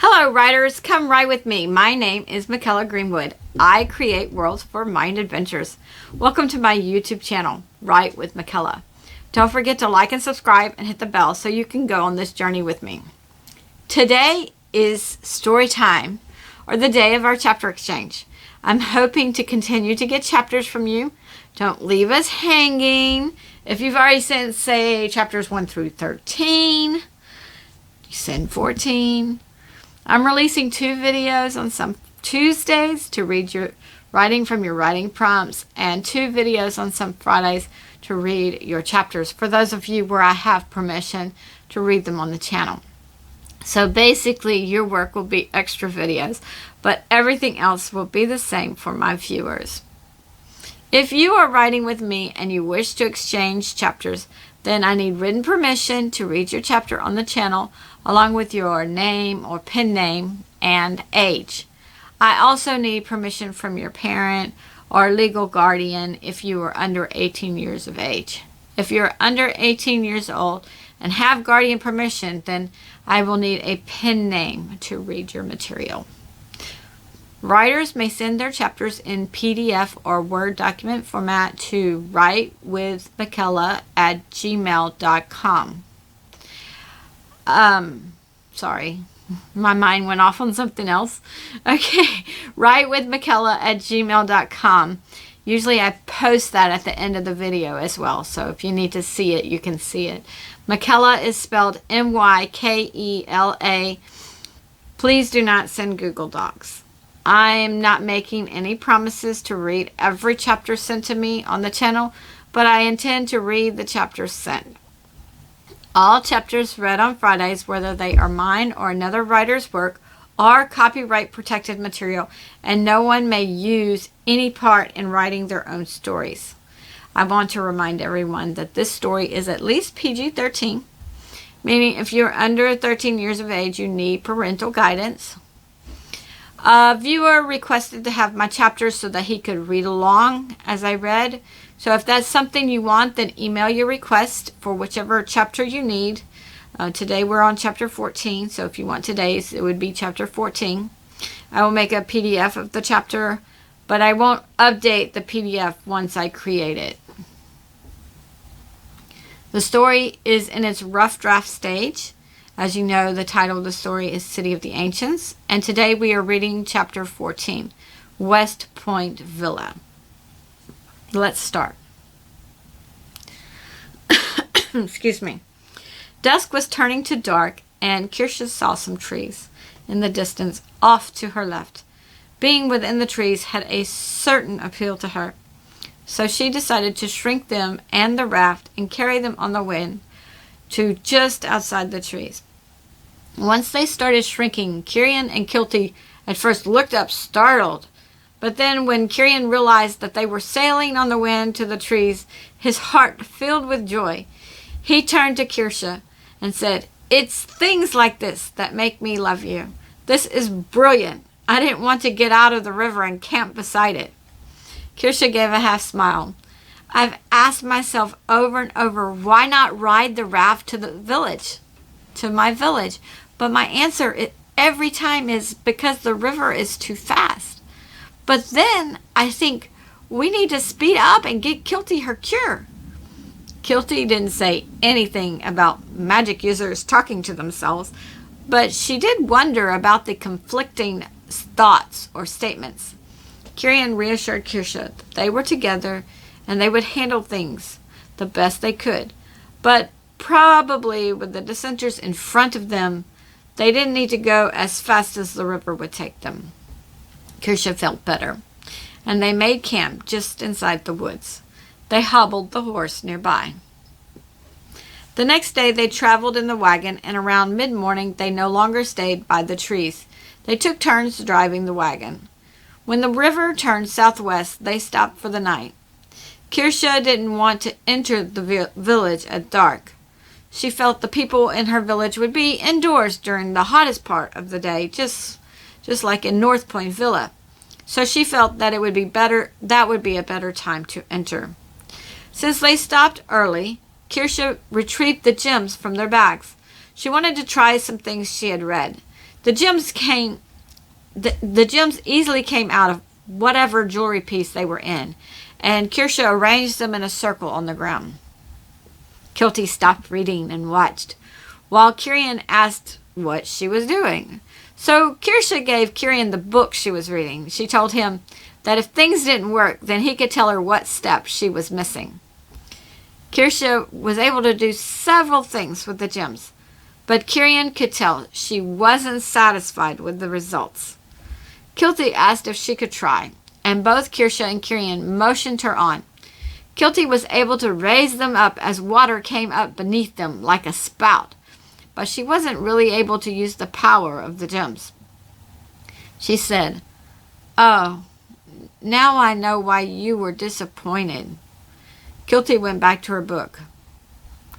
Hello writers, come write with me. My name is Mykela Greenwood. I create worlds for mind adventures. Welcome to my YouTube channel, Write with Mykela. Don't forget to like and subscribe and hit the bell so you can go on this journey with me. Today is story time, or the day of our chapter exchange. I'm hoping to continue to get chapters from you. Don't leave us hanging. If you've already sent, say, chapters 1 through 13, send 14. I'm releasing 2 videos on some Tuesdays to read your writing from your writing prompts, and 2 videos on some Fridays to read your chapters for those of you where I have permission to read them on the channel. So basically your work will be extra videos, but everything else will be the same for my viewers. If you are writing with me and you wish to exchange chapters, then I need written permission to read your chapter on the channel, along with your name or pen name and age. I also need permission from your parent or legal guardian if you are under 18 years of age. If you're under 18 years old and have guardian permission, then I will need a pen name to read your material. Writers may send their chapters in PDF or Word document format to writewithmykela@gmail.com. Sorry, my mind went off on something else. Okay, writewithmykela@gmail.com. Usually I post that at the end of the video as well, so if you need to see it, you can see it. Mykela is spelled M-Y-K-E-L-A. Please do not send Google Docs. I am not making any promises to read every chapter sent to me on the channel, but I intend to read the chapters sent. All chapters read on Fridays, whether they are mine or another writer's work, are copyright protected material, and no one may use any part in writing their own stories. I want to remind everyone that this story is at least PG-13, meaning if you're under 13 years of age, you need parental guidance. A viewer requested to have my chapters so that he could read along as I read. So if that's something you want, then email your request for whichever chapter you need. Today we're on chapter 14, so if you want today's, it would be chapter 14. I will make a PDF of the chapter, but I won't update the PDF once I create it. The story is in its rough draft stage. As you know, the title of the story is City of the Ancients, and today we are reading chapter 14, West Point Villa. Let's start. Excuse me. Dusk was turning to dark, and Kyrsha saw some trees in the distance off to her left. Being within the trees had a certain appeal to her, so she decided to shrink them and the raft and carry them on the wind to just outside the trees. Once they started shrinking, Kyrian and Kilty at first looked up startled, but then when Kyrian realized that they were sailing on the wind to the trees, his heart filled with joy. He turned to Kyrsha and said, "It's things like this that make me love you. This is brilliant. I didn't want to get out of the river and camp beside it." Kyrsha gave a half smile. "I've asked myself over and over, why not ride the raft to my village? But my answer every time is because the river is too fast. But then I think we need to speed up and get Kilty her cure." Kilty didn't say anything about magic users talking to themselves, but she did wonder about the conflicting thoughts or statements. Kyrian reassured Kyrsha that they were together and they would handle things the best they could, but probably with the dissenters in front of them, they didn't need to go as fast as the river would take them. Kyrsha felt better, and they made camp just inside the woods. They hobbled the horse nearby. The next day they traveled in the wagon, and around mid-morning they no longer stayed by the trees. They took turns driving the wagon. When the river turned southwest, they stopped for the night. Kyrsha didn't want to enter the village at dark. She felt the people in her village would be indoors during the hottest part of the day, just like in North Point Villa. So she felt that that would be a better time to enter. Since they stopped early, Kyrsha retrieved the gems from their bags. She wanted to try some things she had read. The gems easily came out of whatever jewelry piece they were in, and Kyrsha arranged them in a circle on the ground. Kilty stopped reading and watched, while Kyrian asked what she was doing. So Kyrsha gave Kyrian the book she was reading. She told him that if things didn't work, then he could tell her what step she was missing. Kyrsha was able to do several things with the gems, but Kyrian could tell she wasn't satisfied with the results. Kilty asked if she could try, and both Kyrsha and Kyrian motioned her on. Kilty was able to raise them up as water came up beneath them like a spout, but she wasn't really able to use the power of the gems. She said, "Oh, now I know why you were disappointed." Kilty went back to her book.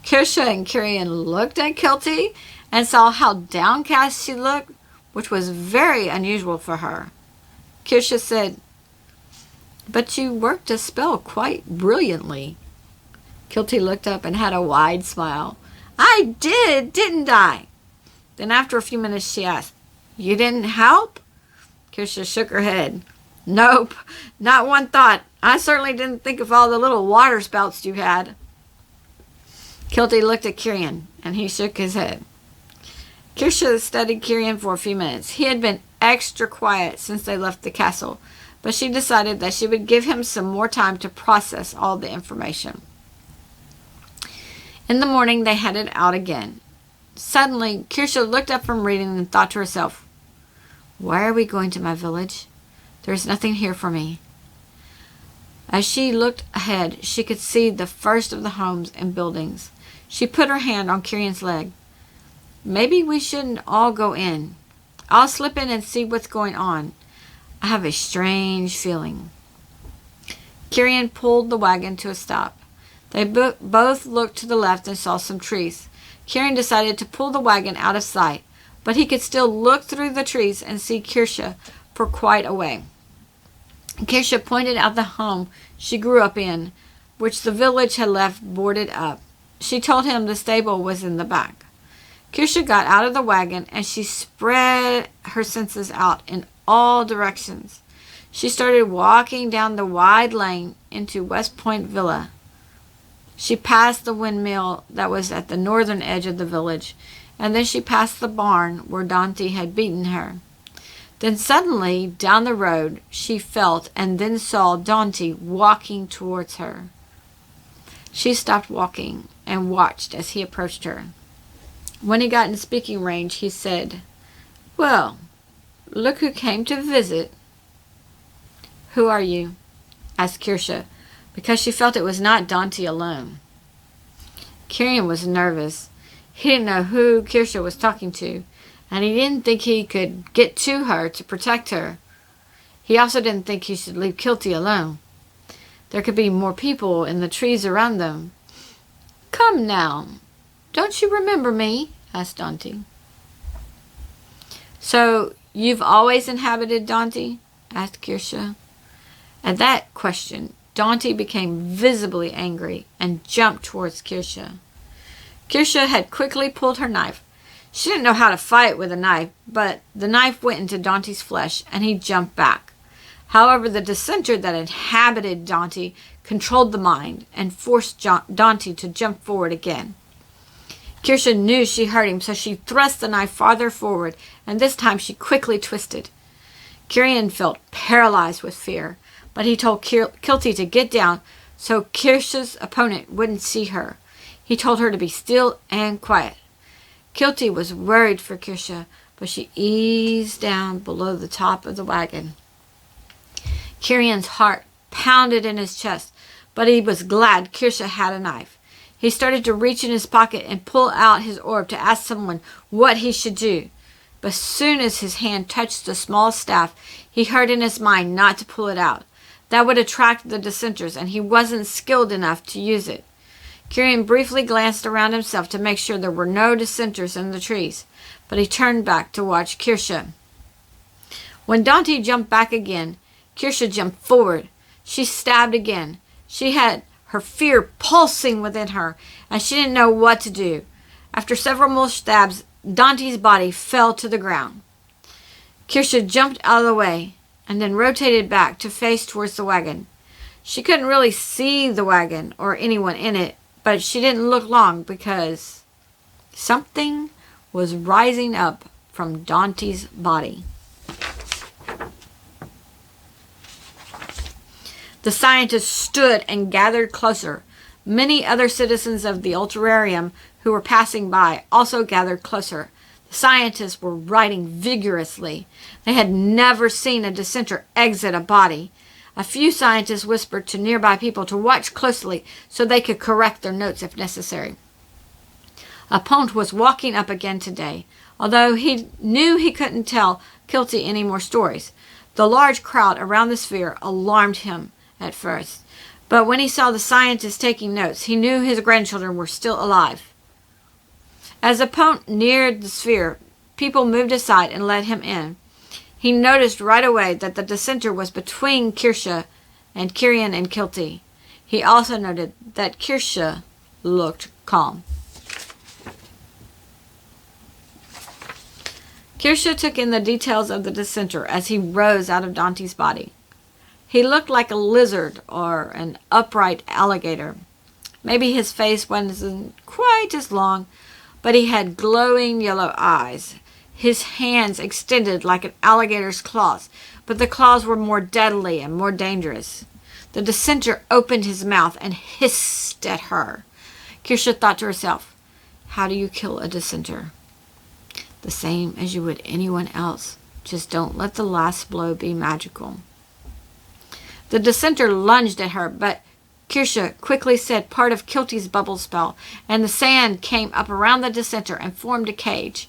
Kyrsha and Kyrian looked at Kilty and saw how downcast she looked, which was very unusual for her. Kyrsha said, "But you worked a spell quite brilliantly." Kilty looked up and had a wide smile. "I did, didn't I?" Then after a few minutes she asked, "You didn't help?" Kyrsha shook her head. "Nope, not one thought. I certainly didn't think of all the little water spouts you had." Kilty looked at Kyrian, and he shook his head. Kyrsha studied Kyrian for a few minutes. He had been extra quiet since they left the castle, but she decided that she would give him some more time to process all the information. In the morning, they headed out again. Suddenly, Kyrsha looked up from reading and thought to herself, "Why are we going to my village? There is nothing here for me." As she looked ahead, she could see the first of the homes and buildings. She put her hand on Kyrian's leg. "Maybe we shouldn't all go in. I'll slip in and see what's going on. I have a strange feeling." Kyrian pulled the wagon to a stop. They both looked to the left and saw some trees. Kyrian decided to pull the wagon out of sight, but he could still look through the trees and see Kyrsha for quite a way. Kyrsha pointed out the home she grew up in, which the village had left boarded up. She told him the stable was in the back. Kyrsha got out of the wagon and she spread her senses out in all directions. She started walking down the wide lane into West Point Villa. She passed the windmill that was at the northern edge of the village, and then she passed the barn where Dante had beaten her. Then suddenly, down the road, she felt and then saw Dante walking towards her. She stopped walking and watched as he approached her. When he got in speaking range, he said, "Well, look who came to visit." "Who are you?" asked Kyrsha, because she felt it was not Dante alone. Kyrian was nervous. He didn't know who Kyrsha was talking to, and he didn't think he could get to her to protect her. He also didn't think he should leave Kilty alone. There could be more people in the trees around them. "Come now, don't you remember me?" asked Dante. "So you've always inhabited Dante?" asked Kyrsha. At that question, Dante became visibly angry and jumped towards Kyrsha. Kyrsha had quickly pulled her knife. She didn't know how to fight with a knife, but the knife went into Dante's flesh and he jumped back. However, the dissenter that inhabited Dante controlled the mind and forced Dante to jump forward again. Kyrsha knew she hurt him, so she thrust the knife farther forward, and this time she quickly twisted. Kyrian felt paralyzed with fear, but he told Kilty to get down so Kyrsha's opponent wouldn't see her. He told her to be still and quiet. Kilty was worried for Kyrsha, but she eased down below the top of the wagon. Kyrian's heart pounded in his chest, but he was glad Kyrsha had a knife. He started to reach in his pocket and pull out his orb to ask someone what he should do. But as soon as his hand touched the small staff, he heard in his mind not to pull it out. That would attract the dissenters, and he wasn't skilled enough to use it. Kyrian briefly glanced around himself to make sure there were no dissenters in the trees, but he turned back to watch Kyrsha. When Dante jumped back again, Kyrsha jumped forward. She stabbed again. She had her fear pulsing within her, and she didn't know what to do. After several more stabs, Dante's body fell to the ground. Kyrsha jumped out of the way and then rotated back to face towards the wagon. She couldn't really see the wagon or anyone in it, but she didn't look long because something was rising up from Dante's body. The scientist stood and gathered closer. Many other citizens of the Ultrarium who were passing by also gathered closer. The scientists were writing vigorously. They had never seen a dissenter exit a body. A few scientists whispered to nearby people to watch closely so they could correct their notes if necessary. Apont was walking up again today, although he knew he couldn't tell Kilty any more stories. The large crowd around the sphere alarmed him at first, but when he saw the scientists taking notes, he knew his grandchildren were still alive. As Apont neared the sphere, people moved aside and let him in. He noticed right away that the dissenter was between Kyrsha and Kyrian and Kilty. He also noted that Kyrsha looked calm. Kyrsha took in the details of the dissenter as he rose out of Dante's body. He looked like a lizard or an upright alligator. Maybe his face wasn't quite as long, but he had glowing yellow eyes. His hands extended like an alligator's claws, but the claws were more deadly and more dangerous. The dissenter opened his mouth and hissed at her. Kyrsha thought to herself, how do you kill a dissenter? The same as you would anyone else. Just don't let the last blow be magical. The dissenter lunged at her, but Kyrsha quickly said part of Kilty's bubble spell, and the sand came up around the dissenter and formed a cage.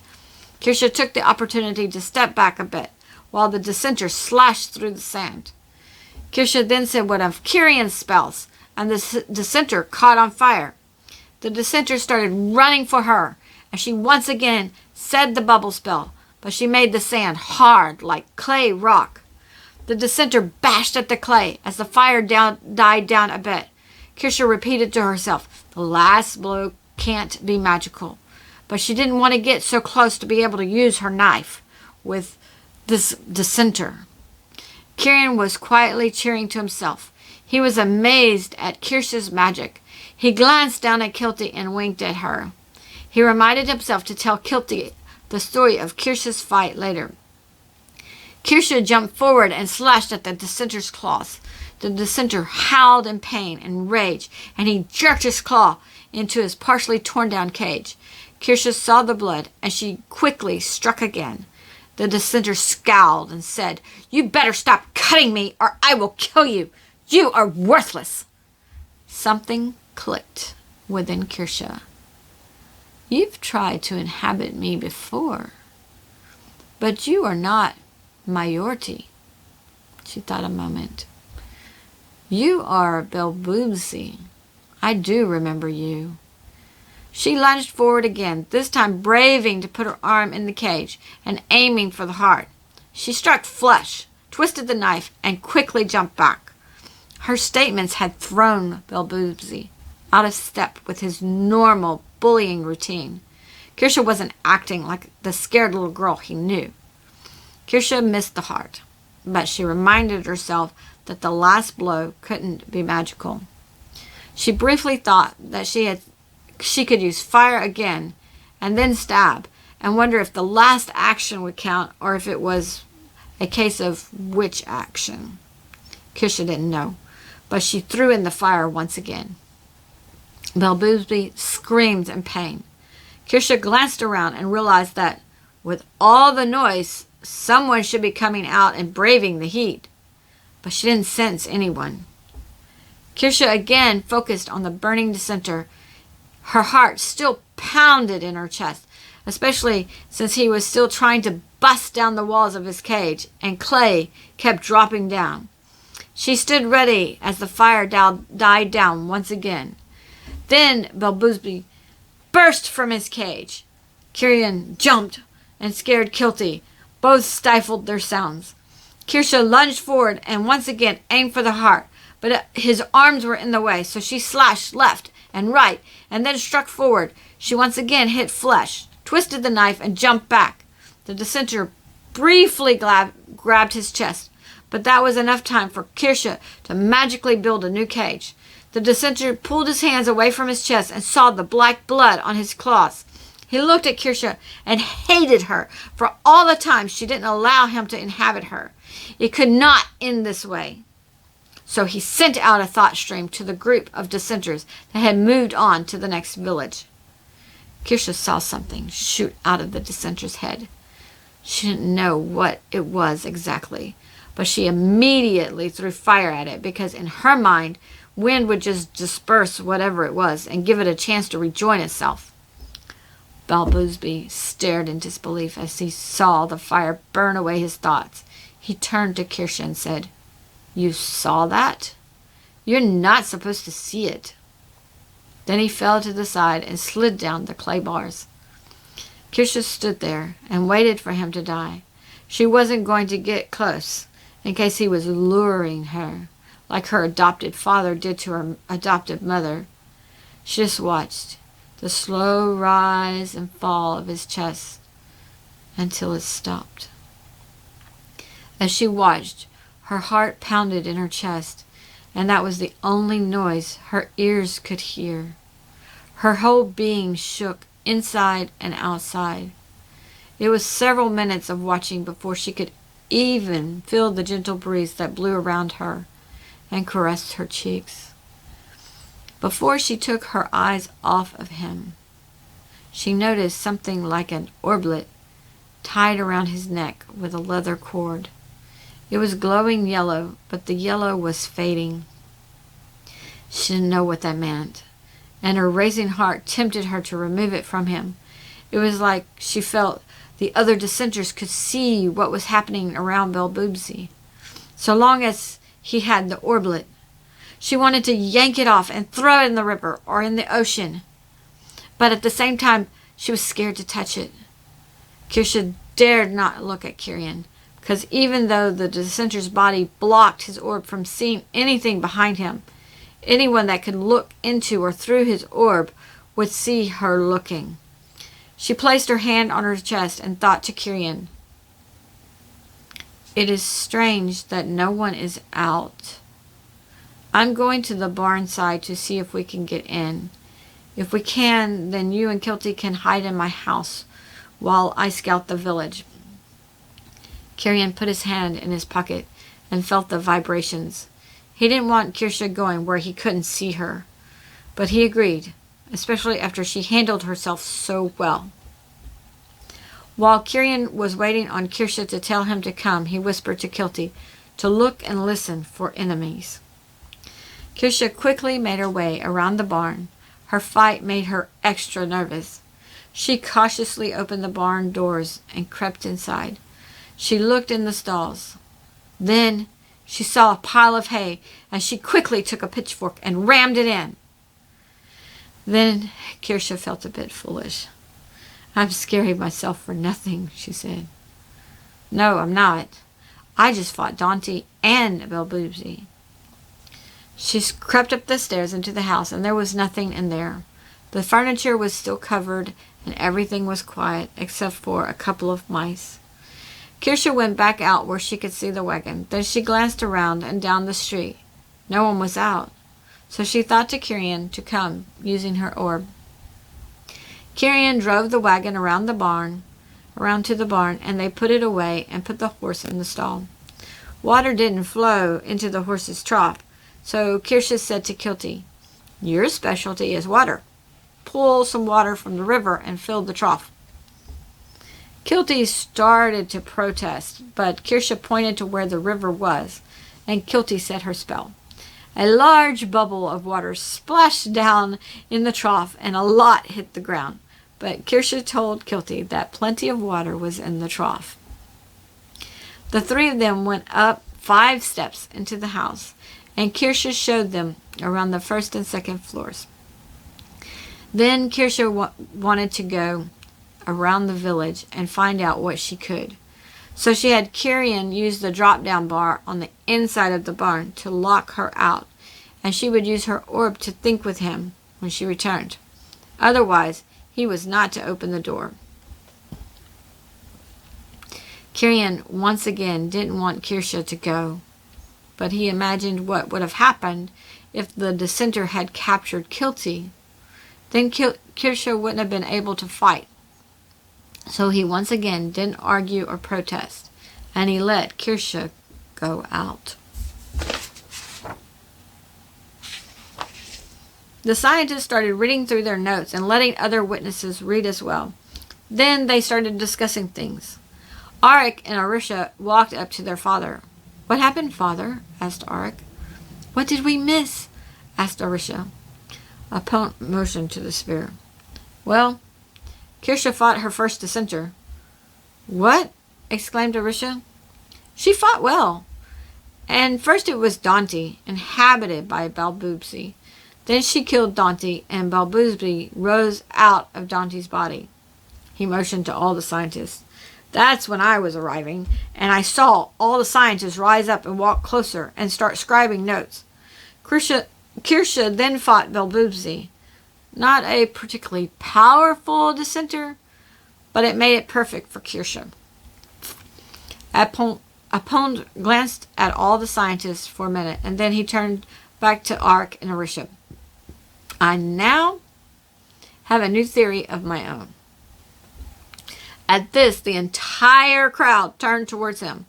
Kyrsha took the opportunity to step back a bit, while the dissenter slashed through the sand. Kyrsha then said one of Kyrian's spells, and the dissenter caught on fire. The dissenter started running for her, and she once again said the bubble spell, but she made the sand hard like clay rock. The dissenter bashed at the clay as the fire died down a bit. Kyrsha repeated to herself, the last blow can't be magical. But she didn't want to get so close to be able to use her knife with this dissenter. Kyrian was quietly cheering to himself. He was amazed at Kyrsha's magic. He glanced down at Kilty and winked at her. He reminded himself to tell Kilty the story of Kyrsha's fight later. Kyrsha jumped forward and slashed at the dissenter's claws. The dissenter howled in pain and rage, and he jerked his claw into his partially torn down cage. Kyrsha saw the blood, and she quickly struck again. The dissenter scowled and said, "You better stop cutting me, or I will kill you. You are worthless." Something clicked within Kyrsha. You've tried to inhabit me before, but you are not Majority. She thought a moment. You are Belboomsy. I do remember you. She lunged forward again, this time braving to put her arm in the cage and aiming for the heart. She struck flesh, twisted the knife, and quickly jumped back. Her statements had thrown Belboomsy out of step with his normal bullying routine. Kyrsha wasn't acting like the scared little girl he knew. Kyrsha missed the heart, but she reminded herself that the last blow couldn't be magical. She briefly thought that she could use fire again and then stab, and wonder if the last action would count or if it was a case of which action. Kyrsha didn't know, but she threw in the fire once again. Belboomsy screamed in pain. Kyrsha glanced around and realized that, with all the noise, someone should be coming out and braving the heat. But she didn't sense anyone. Kyrsha again focused on the burning dissenter. Her heart still pounded in her chest, especially since he was still trying to bust down the walls of his cage, and clay kept dropping down. She stood ready as the fire died down once again. Then Belboomsy burst from his cage. Kyrian jumped and scared Kilty. Both stifled their sounds. Kyrsha lunged forward and once again aimed for the heart, but his arms were in the way, so she slashed left and right and then struck forward. She once again hit flesh, twisted the knife, and jumped back. The dissenter briefly grabbed his chest, but that was enough time for Kyrsha to magically build a new cage. The dissenter pulled his hands away from his chest and saw the black blood on his claws. He looked at Kyrsha and hated her for all the time she didn't allow him to inhabit her. It could not end this way. So he sent out a thought stream to the group of dissenters that had moved on to the next village. Kyrsha saw something shoot out of the dissenter's head. She didn't know what it was exactly, but she immediately threw fire at it because in her mind, wind would just disperse whatever it was and give it a chance to rejoin itself. Balboosby stared in disbelief as he saw the fire burn away his thoughts. He turned to Kyrsha and said, "You saw that? You're not supposed to see it." Then he fell to the side and slid down the clay bars. Kyrsha stood there and waited for him to die. She wasn't going to get close in case he was luring her, like her adopted father did to her adopted mother. She just watched the slow rise and fall of his chest until it stopped. As she watched, her heart pounded in her chest, and that was the only noise her ears could hear. Her whole being shook inside and outside. It was several minutes of watching before she could even feel the gentle breeze that blew around her and caressed her cheeks. Before she took her eyes off of him, she noticed something like an orblet tied around his neck with a leather cord. It was glowing yellow, but the yellow was fading. She didn't know what that meant, and her racing heart tempted her to remove it from him. It was like she felt the other dissenters could see what was happening around Balboosby. So long as he had the orblet, she wanted to yank it off and throw it in the river or in the ocean. But at the same time, she was scared to touch it. Kyrsha dared not look at Kyrian, because even though the dissenter's body blocked his orb from seeing anything behind him, anyone that could look into or through his orb would see her looking. She placed her hand on her chest and thought to Kyrian, "It is strange that no one is out. I'm going to the barn side to see if we can get in. If we can, then you and Kilty can hide in my house while I scout the village." Kyrian put his hand in his pocket and felt the vibrations. He didn't want Kyrsha going where he couldn't see her, but he agreed, especially after she handled herself so well. While Kyrian was waiting on Kyrsha to tell him to come, he whispered to Kilty to look and listen for enemies. Kyrsha quickly made her way around the barn. Her fight made her extra nervous. She cautiously opened the barn doors and crept inside. She looked in the stalls. Then she saw a pile of hay, and she quickly took a pitchfork and rammed it in. Then Kyrsha felt a bit foolish. "I'm scaring myself for nothing," she said. "No, I'm not. I just fought Dante and Balboosby." She crept up the stairs into the house, and there was nothing in there. The furniture was still covered, and everything was quiet, except for a couple of mice. Kyrsha went back out where she could see the wagon. Then she glanced around and down the street. No one was out, so she thought to Kyrian to come, using her orb. Kyrian drove the wagon around to the barn, and they put it away and put the horse in the stall. Water didn't flow into the horse's trough, so Kyrsha said to Kilty, "Your specialty is water. Pull some water from the river and fill the trough." Kilty started to protest, but Kyrsha pointed to where the river was, and Kilty said her spell. A large bubble of water splashed down in the trough, and a lot hit the ground. But Kyrsha told Kilty that plenty of water was in the trough. The three of them went up 5 steps into the house, and Kyrsha showed them around the first and second floors. Then Kyrsha wanted to go around the village and find out what she could. So she had Kyrian use the drop-down bar on the inside of the barn to lock her out, and she would use her orb to think with him when she returned. Otherwise, he was not to open the door. Kyrian once again didn't want Kyrsha to go, but he imagined what would have happened if the dissenter had captured Kilty. Then Kyrsha wouldn't have been able to fight. So he once again didn't argue or protest, and he let Kyrsha go out. The scientists started reading through their notes and letting other witnesses read as well. Then they started discussing things. Arik and Arisha walked up to their father. "What happened, father?" asked Arik. "What did we miss?" asked Arisha. Apont motioned to the sphere. "Well, Kyrsha fought her first dissenter." "What?" exclaimed Arisha. "She fought well. And first it was Dante, inhabited by Balboobsi. Then she killed Dante, and Balboobsi rose out of Dante's body." He motioned to all the scientists. "That's when I was arriving, and I saw all the scientists rise up and walk closer and start scribing notes. Kyrsha then fought Balboobsi. Not a particularly powerful dissenter, but it made it perfect for Kyrsha." Apont glanced at all the scientists for a minute, and then he turned back to Arik and Arisha. "I now have a new theory of my own." At this, the entire crowd turned towards him.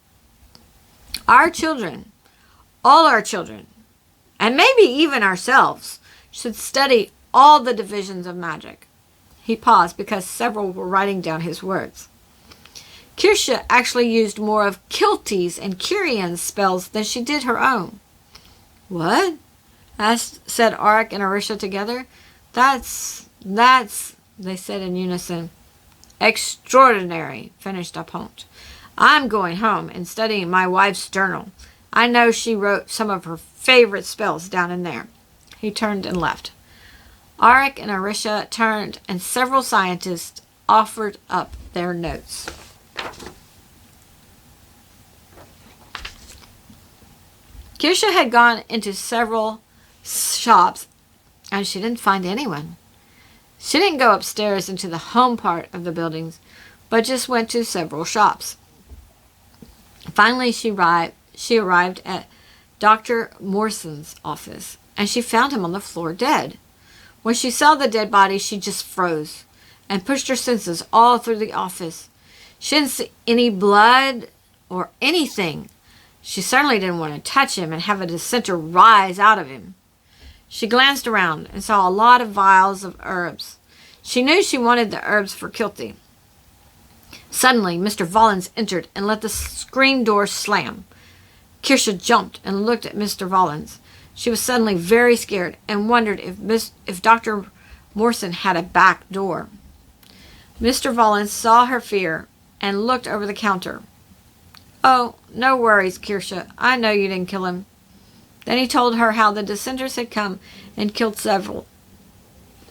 "Our children, all our children, and maybe even ourselves, should study all the divisions of magic." He paused because several were writing down his words. "Kyrsha actually used more of Kilty's and Kyrian's spells than she did her own." "What?" said Arik and Arisha together. That's, they said in unison. "Extraordinary," finished Apont. "I'm going home and studying my wife's journal. I know she wrote some of her favorite spells down in there." He turned and left. Arik and Arisha turned, and several scientists offered up their notes. Kyrsha had gone into several shops, and she didn't find anyone. She didn't go upstairs into the home part of the buildings, but just went to several shops. Finally, she arrived at Dr. Morson's office, and she found him on the floor dead. When she saw the dead body, she just froze and pushed her senses all through the office. She didn't see any blood or anything. She certainly didn't want to touch him and have a dissenter rise out of him. She glanced around and saw a lot of vials of herbs. She knew she wanted the herbs for Kilty. Suddenly, Mr. Vallins entered and let the screen door slam. Kyrsha jumped and looked at Mr. Vallins. She was suddenly very scared and wondered if Dr. Morson had a back door. Mr. Vallins saw her fear and looked over the counter. "Oh, no worries, Kyrsha. I know you didn't kill him." Then he told her how the dissenters had come and killed several.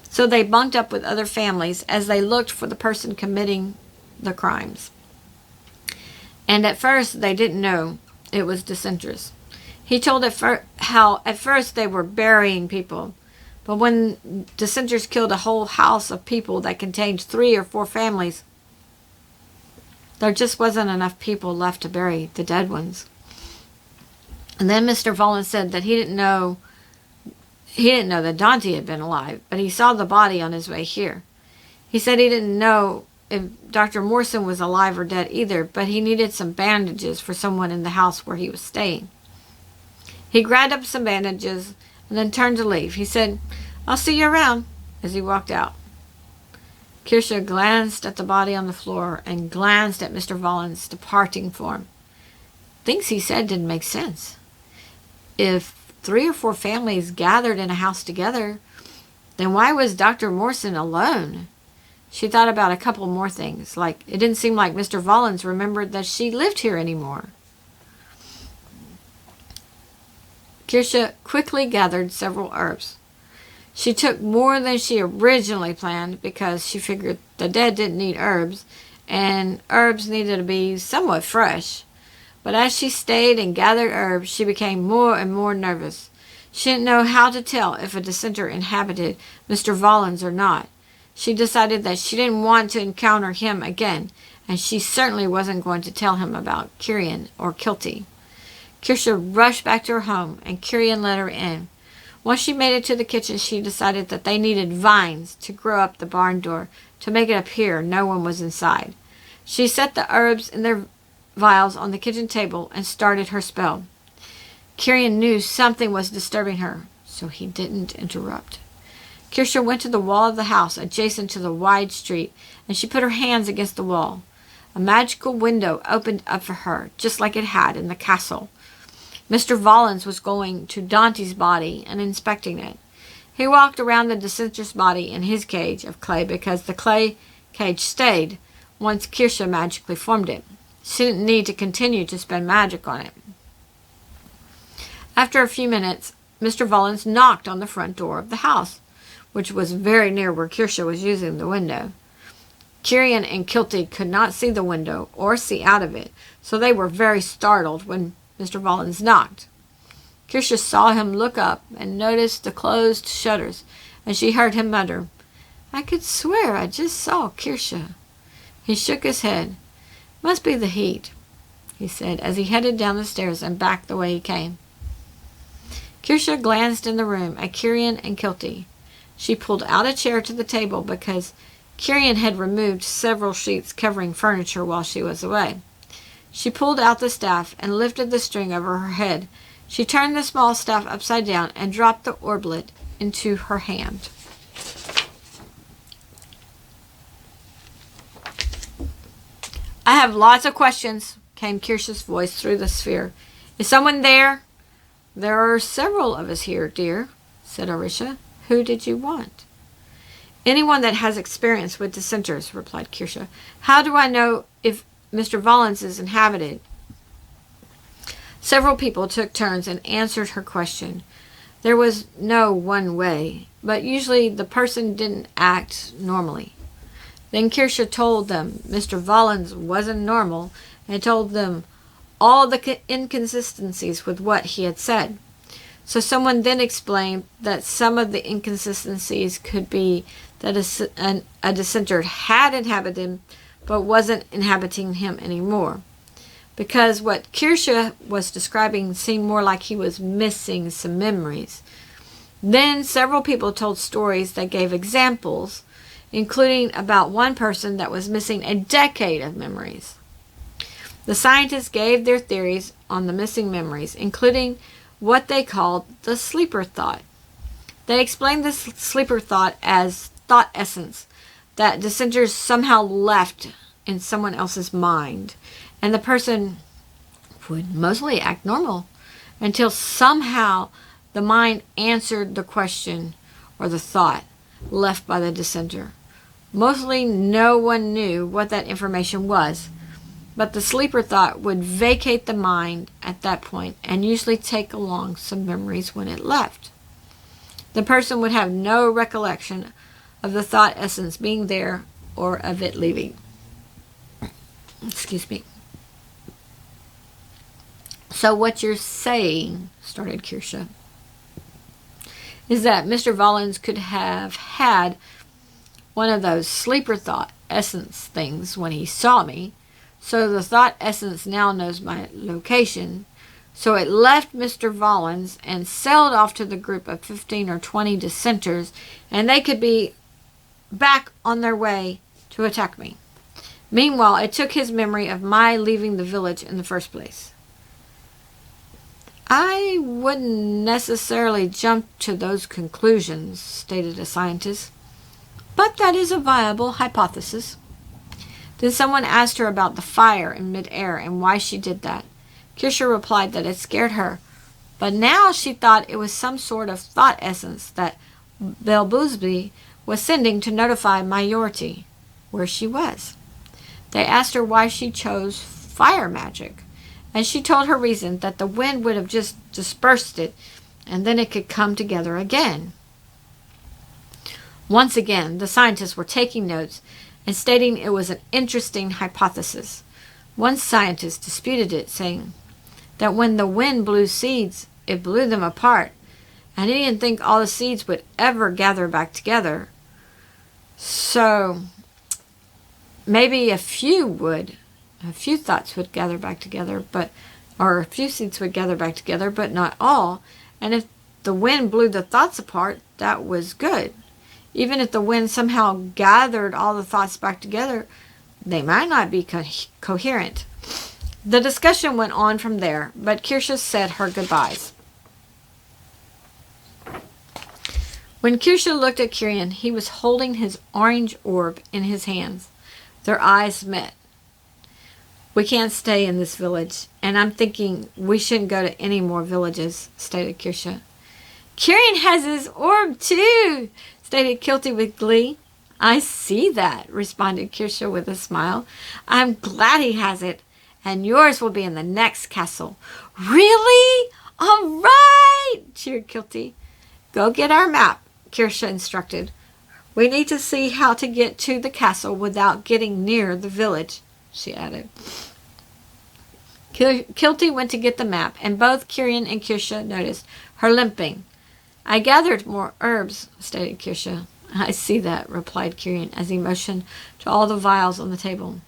So they bunked up with other families as they looked for the person committing the crimes. And at first they didn't know it was dissenters. He told how at first they were burying people, but when dissenters killed a whole house of people that contained 3 or 4 families, there just wasn't enough people left to bury the dead ones. And then Mr. Vallins said that he didn't know that Dante had been alive, but he saw the body on his way here. He said he didn't know if Dr. Morson was alive or dead either, but he needed some bandages for someone in the house where he was staying. He grabbed up some bandages and then turned to leave. He said, "I'll see you around," as he walked out. Kyrsha glanced at the body on the floor and glanced at Mr. Vallins' departing form. Things he said didn't make sense. If 3 or 4 families gathered in a house together, then why was Dr. Morson alone? She thought about a couple more things, like it didn't seem like Mr. Vallins remembered that she lived here anymore. Kyrsha quickly gathered several herbs. She took more than she originally planned because she figured the dead didn't need herbs, and herbs needed to be somewhat fresh. But as she stayed and gathered herbs, she became more and more nervous. She didn't know how to tell if a dissenter inhabited Mr. Vallins or not. She decided that she didn't want to encounter him again, and she certainly wasn't going to tell him about Kyrian or Kilty. Kyrsha rushed back to her home, and Kyrian let her in. Once she made it to the kitchen, she decided that they needed vines to grow up the barn door to make it appear no one was inside. She set the herbs in their vials on the kitchen table and started her spell. Kyrian knew something was disturbing her, so he didn't interrupt. Kyrsha went to the wall of the house adjacent to the wide street, and she put her hands against the wall. A magical window opened up for her, just like it had in the castle. Mr. Vallins was going to Dante's body and inspecting it. He walked around the dissenter's body in his cage of clay because the clay cage stayed once Kyrsha magically formed it. She didn't need to continue to spend magic on it. After a few minutes, Mr. Vallins knocked on the front door of the house, which was very near where Kyrsha was using the window. Kyrian and Kilty could not see the window or see out of it, so they were very startled when Mr. Vallins knocked. Kyrsha saw him look up and noticed the closed shutters, and she heard him mutter, "I could swear I just saw Kyrsha." He shook his head. "Must be the heat," he said, as he headed down the stairs and back the way he came. Kyrsha glanced in the room at Kyrian and Kilty. She pulled out a chair to the table because Kyrian had removed several sheets covering furniture while she was away. She pulled out the staff and lifted the string over her head. She turned the small staff upside down and dropped the orblet into her hand. "I have lots of questions," came Kyrsha's voice through the sphere. "Is someone there?" "There are several of us here, dear," said Kyrsha. "Who did you want?" "Anyone that has experience with dissenters," replied Kyrsha. "How do I know if Mr. Vallins is inhabited?" Several people took turns and answered her question. There was no one way, but usually the person didn't act normally. Then Kyrsha told them Mr. Vallins wasn't normal and told them all the inconsistencies with what he had said. So someone then explained that some of the inconsistencies could be that a dissenter had inhabited him but wasn't inhabiting him anymore, because what Kyrsha was describing seemed more like he was missing some memories. Then several people told stories that gave examples, including about one person that was missing a decade of memories. The scientists gave their theories on the missing memories, including what they called the sleeper thought. They explained this sleeper thought as thought essence, that dissenters somehow left in someone else's mind, and the person would mostly act normal until somehow the mind answered the question or the thought left by the dissenter. Mostly no one knew what that information was, but the sleeper thought would vacate the mind at that point and usually take along some memories when it left. The person would have no recollection of the thought essence being there or of it leaving. Excuse me. "So what you're saying," started Kyrsha, "is that Mr. Vallins could have had one of those sleeper thought essence things when he saw me, so the thought essence now knows my location, so it left Mr. Vallins and sailed off to the group of 15 or 20 dissenters, and they could be back on their way to attack me. Meanwhile, it took his memory of my leaving the village in the first place." "I wouldn't necessarily jump to those conclusions," stated a scientist, "but that is a viable hypothesis." Then someone asked her about the fire in midair and why she did that. Kyrsha replied that it scared her, but now she thought it was some sort of thought essence that Belbuzby was sending to notify Majority where she was. They asked her why she chose fire magic, and she told her reason that the wind would have just dispersed it, and then it could come together again. Once again, the scientists were taking notes and stating it was an interesting hypothesis. One scientist disputed it, saying that when the wind blew seeds, it blew them apart, and he didn't think all the seeds would ever gather back together. So maybe a few thoughts would gather back together, or a few seeds would gather back together, but not all. And if the wind blew the thoughts apart, that was good. Even if the wind somehow gathered all the thoughts back together, they might not be coherent. The discussion went on from there, but Kyrsha said her goodbyes. When Kyrsha looked at Kyrian, he was holding his orange orb in his hands. Their eyes met. "We can't stay in this village, and I'm thinking we shouldn't go to any more villages," stated Kyrsha. "Kyrian has his orb too," stated Kilty with glee. "I see that," responded Kyrsha with a smile. "I'm glad he has it, and yours will be in the next castle." "Really? All right!" cheered Kilty. "Go get our map," Kyrsha instructed. "We need to see how to get to the castle without getting near the village," she added. Kilty went to get the map, and both Kyrian and Kyrsha noticed her limping. "I gathered more herbs," stated Kyrsha. "I see that," replied Kyrian as he motioned to all the vials on the table.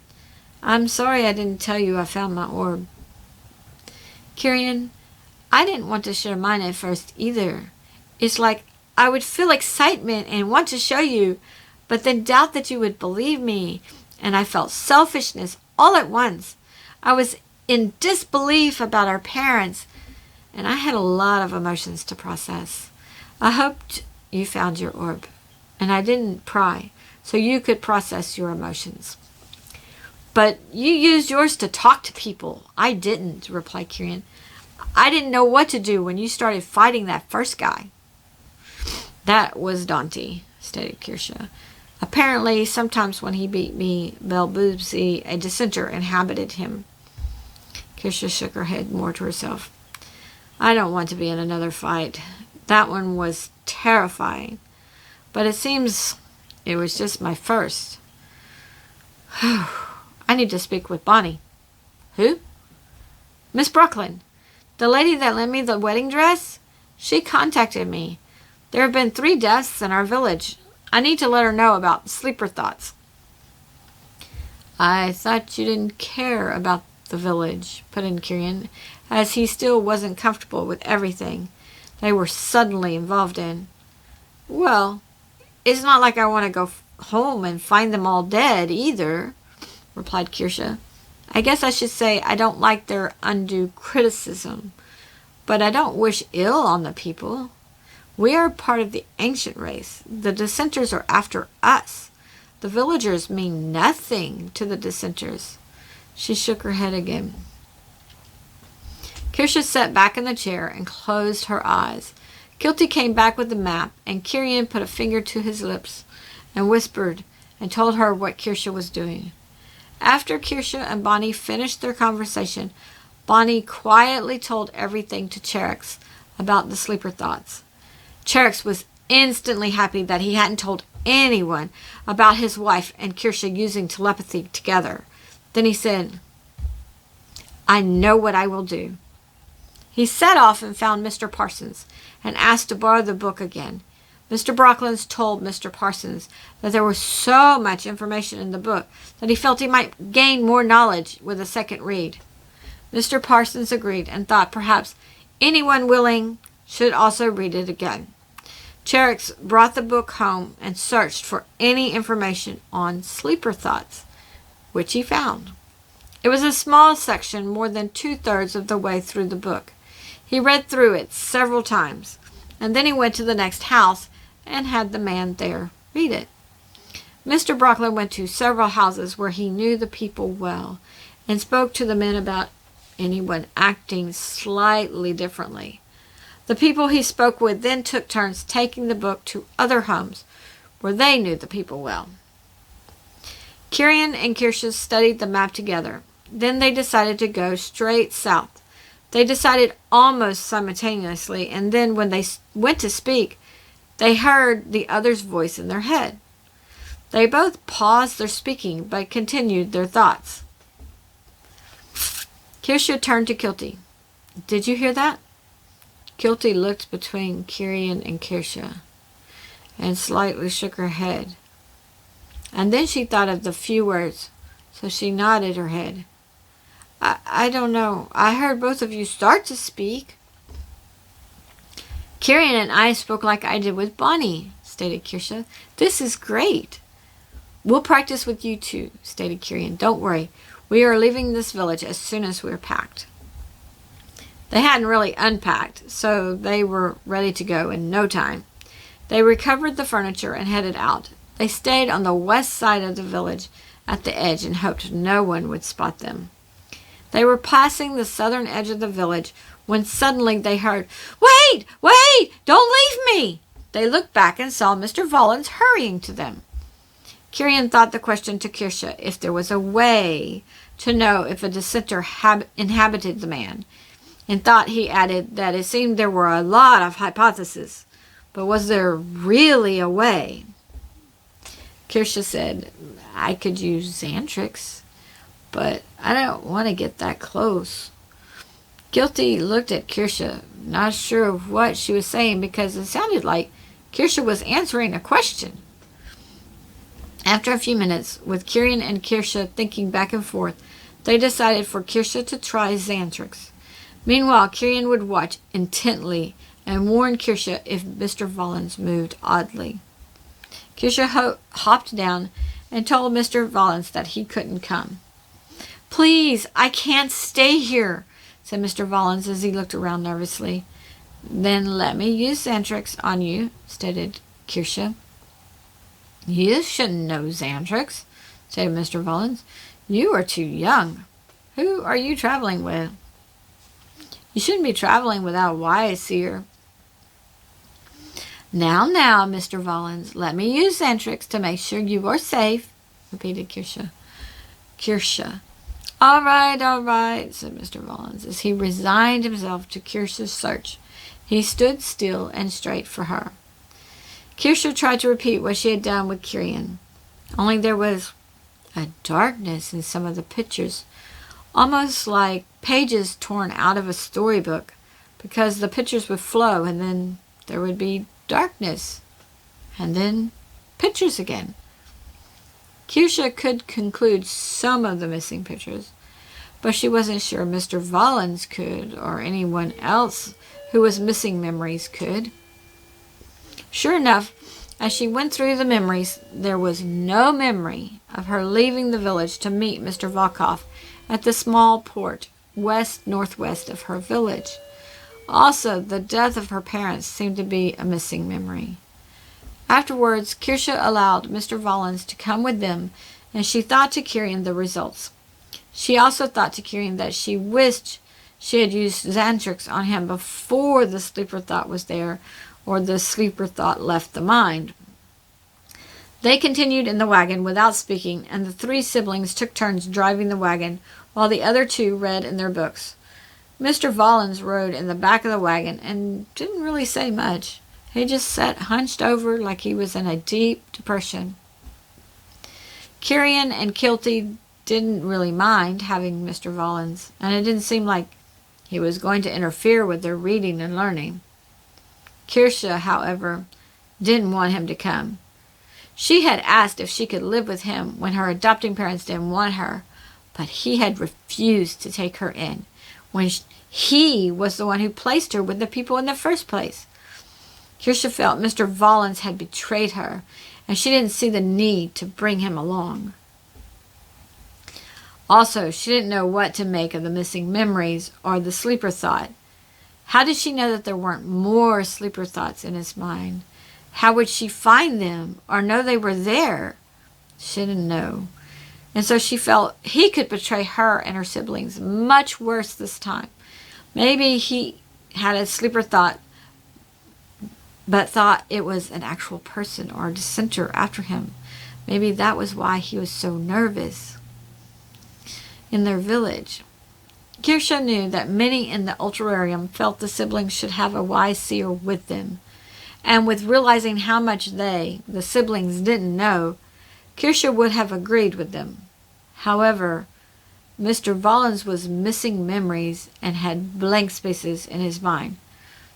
"I'm sorry I didn't tell you I found my orb." "Kyrian, I didn't want to share mine at first either. It's like I would feel excitement and want to show you, but then doubt that you would believe me, and I felt selfishness all at once. I was in disbelief about our parents, and I had a lot of emotions to process. I hoped you found your orb, and I didn't pry, so you could process your emotions." "But you used yours to talk to people. I didn't," replied Kyrian. "I didn't know what to do when you started fighting that first guy." "That was Dante," stated Kyrsha. "Apparently, sometimes when he beat me, Belboobsy, a dissenter, inhabited him." Kyrsha shook her head more to herself. "I don't want to be in another fight. That one was terrifying. But it seems it was just my first. I need to speak with Bonnie." "Who?" "Miss Brooklyn. The lady that lent me the wedding dress. She contacted me. There have been 3 deaths in our village. I need to let her know about sleeper thoughts." "I thought you didn't care about the village," put in Kyrian, as he still wasn't comfortable with everything they were suddenly involved in. "Well, it's not like I want to go home and find them all dead either," replied Kyrsha. "I guess I should say I don't like their undue criticism, but I don't wish ill on the people. We are part of the ancient race. The dissenters are after us. The villagers mean nothing to the dissenters." She shook her head again. Kyrsha sat back in the chair and closed her eyes. Kilty came back with the map, and Kyrian put a finger to his lips and whispered and told her what Kyrsha was doing. After Kyrsha and Bonnie finished their conversation, Bonnie quietly told everything to Cherax about the sleeper thoughts. Cherax was instantly happy that he hadn't told anyone about his wife and Kyrsha using telepathy together. Then he said, "I know what I will do." He set off and found Mr. Parsons and asked to borrow the book again. Mr. Brocklins told Mr. Parsons that there was so much information in the book that he felt he might gain more knowledge with a second read. Mr. Parsons agreed and thought perhaps anyone willing should also read it again. Cherax brought the book home and searched for any information on sleeper thoughts, which he found. It was a small section, more than 2/3 of the way through the book. He read through it several times, and then he went to the next house and had the man there read it. Mr. Brocklin went to several houses where he knew the people well and spoke to the men about anyone acting slightly differently. The people he spoke with then took turns taking the book to other homes where they knew the people well. Kyrian and Kyrsha studied the map together. Then they decided to go straight south. They decided almost simultaneously, and then when they went to speak, they heard the other's voice in their head. They both paused their speaking, but continued their thoughts. Kyrsha turned to Kilty. "Did you hear that?" Kilty looked between Kyrian and Kyrsha and slightly shook her head. And then she thought of the few words, so she nodded her head. I don't know. I heard both of you start to speak. Kyrian and I spoke like I did with Bonnie, stated Kyrsha. This is great. We'll practice with you too, stated Kyrian. Don't worry. We are leaving this village as soon as we're packed. They hadn't really unpacked, so they were ready to go in no time. They recovered the furniture and headed out. They stayed on the west side of the village at the edge and hoped no one would spot them. They were passing the southern edge of the village when suddenly they heard, Wait! Wait! Don't leave me! They looked back and saw Mr. Vallins hurrying to them. Kyrian thought the question to Kyrsha if there was a way to know if a dissenter inhabited the man, and thought he added that it seemed there were a lot of hypotheses, but was there really a way? Kyrsha said, I could use Xantrix, but I don't want to get that close. Guilty looked at Kyrsha, not sure of what she was saying because it sounded like Kyrsha was answering a question. After a few minutes, with Kyrian and Kyrsha thinking back and forth, they decided for Kyrsha to try Xantrix. Meanwhile, Kyrian would watch intently and warn Kyrsha if Mr. Vallins moved oddly. Kyrsha hopped down and told Mr. Vallins that he couldn't come. Please, I can't stay here, said Mr. Vallins as he looked around nervously. Then let me use Xantrix on you, stated Kyrsha. You shouldn't know Xantrix, said Mr. Vallins. You are too young. Who are you traveling with? You shouldn't be traveling without a wise seer. Now, Mr. Vallins, let me use Xantrix to make sure you are safe, repeated Kyrsha. Kyrsha. All right, said Mr. Vallins, as he resigned himself to Kyrsha's search. He stood still and straight for her. Kyrsha tried to repeat what she had done with Kyrian, only there was a darkness in some of the pictures, almost like pages torn out of a storybook, because the pictures would flow and then there would be darkness, and then pictures again. Kyrsha could conclude some of the missing pictures, but she wasn't sure Mr. Vallins could, or anyone else who was missing memories could. Sure enough, as she went through the memories, there was no memory of her leaving the village to meet Mr. Volkov at the small port west-northwest of her village. Also, the death of her parents seemed to be a missing memory. Afterwards, Kyrsha allowed Mr. Vallins to come with them, and she thought to Kyrian the results. She also thought to Kyrian that she wished she had used Xantrix on him before the sleeper thought was there, or the sleeper thought left the mind. They continued in the wagon without speaking, and the three siblings took turns driving the wagon, while the other two read in their books. Mr. Vallins rode in the back of the wagon and didn't really say much. He just sat hunched over like he was in a deep depression. Kyrian and Kilty didn't really mind having Mr. Vallins, and it didn't seem like he was going to interfere with their reading and learning. Kyrsha, however, didn't want him to come. She had asked if she could live with him when her adopting parents didn't want her, but he had refused to take her in when he was the one who placed her with the people in the first place. Kyrsha felt Mr. Vallins had betrayed her, and she didn't see the need to bring him along. Also, she didn't know what to make of the missing memories or the sleeper thought. How did she know that there weren't more sleeper thoughts in his mind? How would she find them or know they were there? She didn't know. And so she felt he could betray her and her siblings much worse this time. Maybe he had a sleeper thought, but thought it was an actual person or a dissenter after him. Maybe that was why he was so nervous. In their village, Kyrsha knew that many in the ultrarium felt the siblings should have a wise seer with them. And with realizing how much they, the siblings, didn't know, Kyrsha would have agreed with them. However, Mr. Vallins was missing memories and had blank spaces in his mind,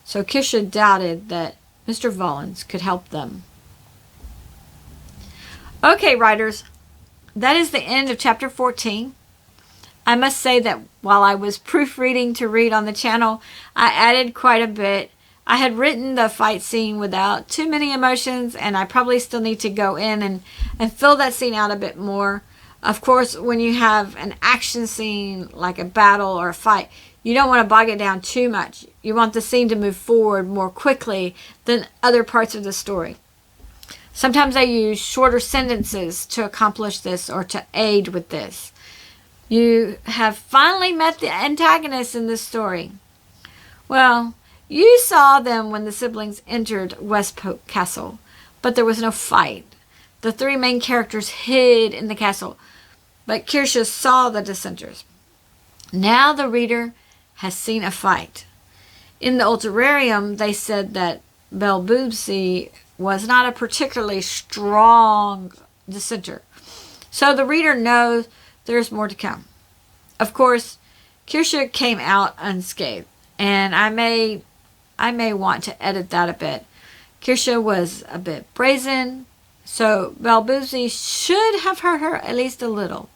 so Kyrsha doubted that Mr. Vallins could help them. Okay, writers, that is the end of chapter 14. I must say that while I was proofreading to read on the channel, I added quite a bit. I had written the fight scene without too many emotions, and I probably still need to go in and fill that scene out a bit more. Of course, when you have an action scene like a battle or a fight, you don't want to bog it down too much. You want the scene to move forward more quickly than other parts of the story. Sometimes I use shorter sentences to accomplish this or to aid with this. You have finally met the antagonists in this story. Well, you saw them when the siblings entered Misspoke Castle, but there was no fight. The three main characters hid in the castle, but Kyrsha saw the dissenters. Now the reader has seen a fight. In the Ulterarium, they said that Vallins was not a particularly strong dissenter, so the reader knows there's more to come. Of course, Kyrsha came out unscathed, and I may want to edit that a bit. Kyrsha was a bit brazen, so Vallins should have hurt her at least a little.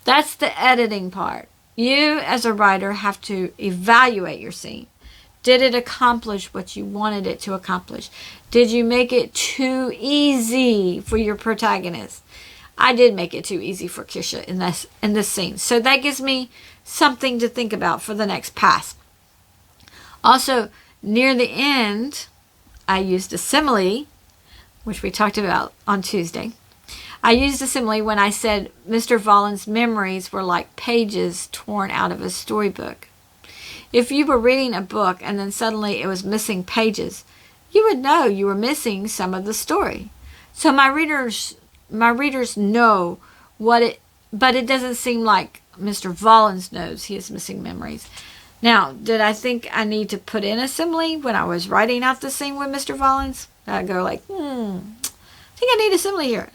That's the editing part. You, as a writer, have to evaluate your scene. Did it accomplish what you wanted it to accomplish? Did you make it too easy for your protagonist? I did make it too easy for Kyrsha in this scene. So that gives me something to think about for the next pass. Also, near the end, I used a simile, which we talked about on Tuesday. I used a simile when I said Mr. Vallins' memories were like pages torn out of a storybook. If you were reading a book and then suddenly it was missing pages, you would know you were missing some of the story. So my readers know what it, but it doesn't seem like Mr. Vallins knows he is missing memories. Now, did I think I need to put in a simile when I was writing out the scene with Mr. Vallins? I'd go like, I think I need a simile here.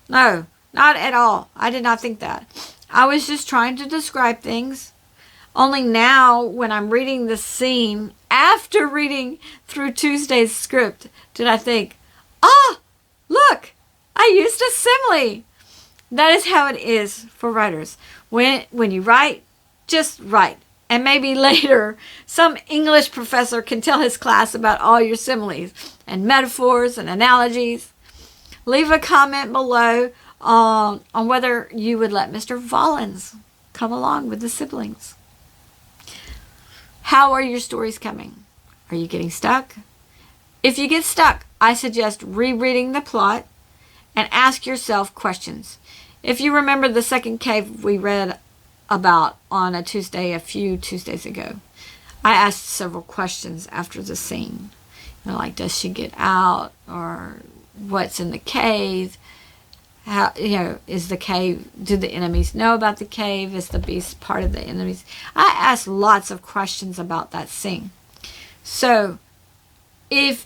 No, not at all. I did not think that. I was just trying to describe things. Only now, when I'm reading the scene, after reading through Tuesday's script, did I think, look, I used a simile. That is how it is for writers. When you write, just write. And maybe later, some English professor can tell his class about all your similes and metaphors and analogies. Leave a comment below on whether you would let Mr. Vallins come along with the siblings. How are your stories coming? Are you getting stuck? If you get stuck, I suggest rereading the plot and ask yourself questions. If you remember the second cave we read about on a few Tuesdays ago, I asked several questions after the scene. Like, does she get out? Or what's in the cave? How, is the cave, do the enemies know about the cave? Is the beast part of the enemies? I asked lots of questions about that scene. So, if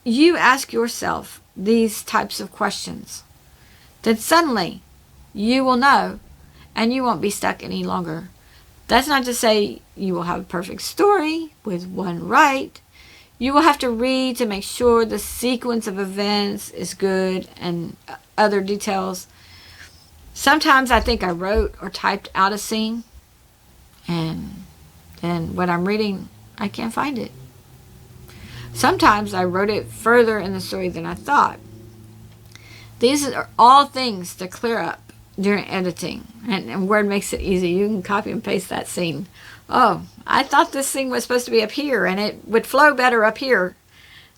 you ask yourself these types of questions, then suddenly you will know and you won't be stuck any longer. That's not to say you will have a perfect story with one right. You will have to read to make sure the sequence of events is good and other details. Sometimes I think I wrote or typed out a scene, and then when I'm reading, I can't find it. Sometimes I wrote it further in the story than I thought. These are all things to clear up during editing, and Word makes it easy. You can copy and paste that scene. Oh, I thought this scene was supposed to be up here, and it would flow better up here.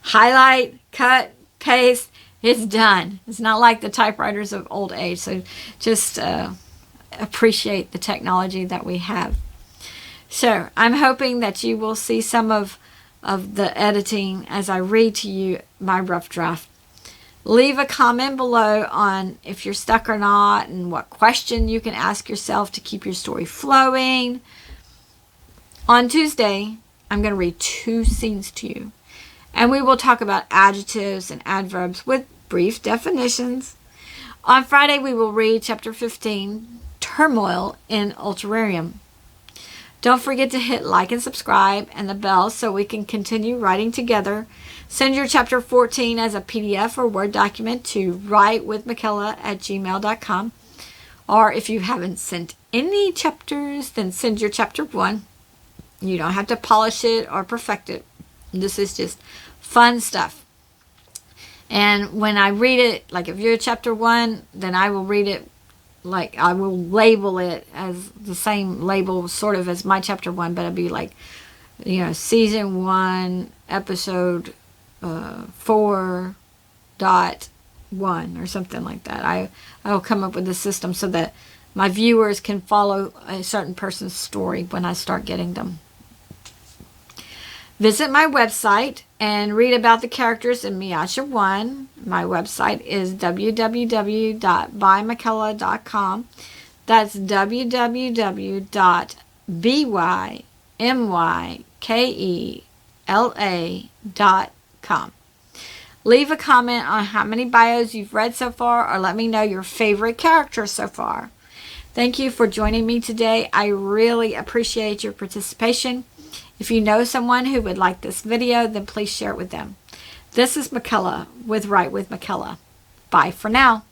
Highlight, cut, paste, it's done. It's not like the typewriters of old age, so just appreciate the technology that we have. So I'm hoping that you will see some of the editing as I read to you my rough draft. Leave a comment below on if you're stuck or not and what question you can ask yourself to keep your story flowing. On Tuesday, I'm going to read 2 scenes to you, and we will talk about adjectives and adverbs with brief definitions. On Friday, we will read chapter 15, Turmoil in Ulterarium. Don't forget to hit like and subscribe and the bell so we can continue writing together. Send your chapter 14 as a PDF or Word document to writewithmykela@gmail.com. Or if you haven't sent any chapters, then send your chapter 1. You don't have to polish it or perfect it. This is just fun stuff. And when I read it, like if you're chapter 1, then I will read it, like I will label it as the same label sort of as my chapter 1, but it'll be like, season 1, episode 4.1 or something like that. I will come up with a system so that my viewers can follow a certain person's story when I start getting them. Visit my website and read about the characters in Mykela 1. My website is www.bymykela.com. That's www.bymykela.com. Leave a comment on how many bios you've read so far, or let me know your favorite characters so far. Thank you for joining me today. I really appreciate your participation. If you know someone who would like this video, then please share it with them. This is Mykela with Write with Mykela. Bye for now.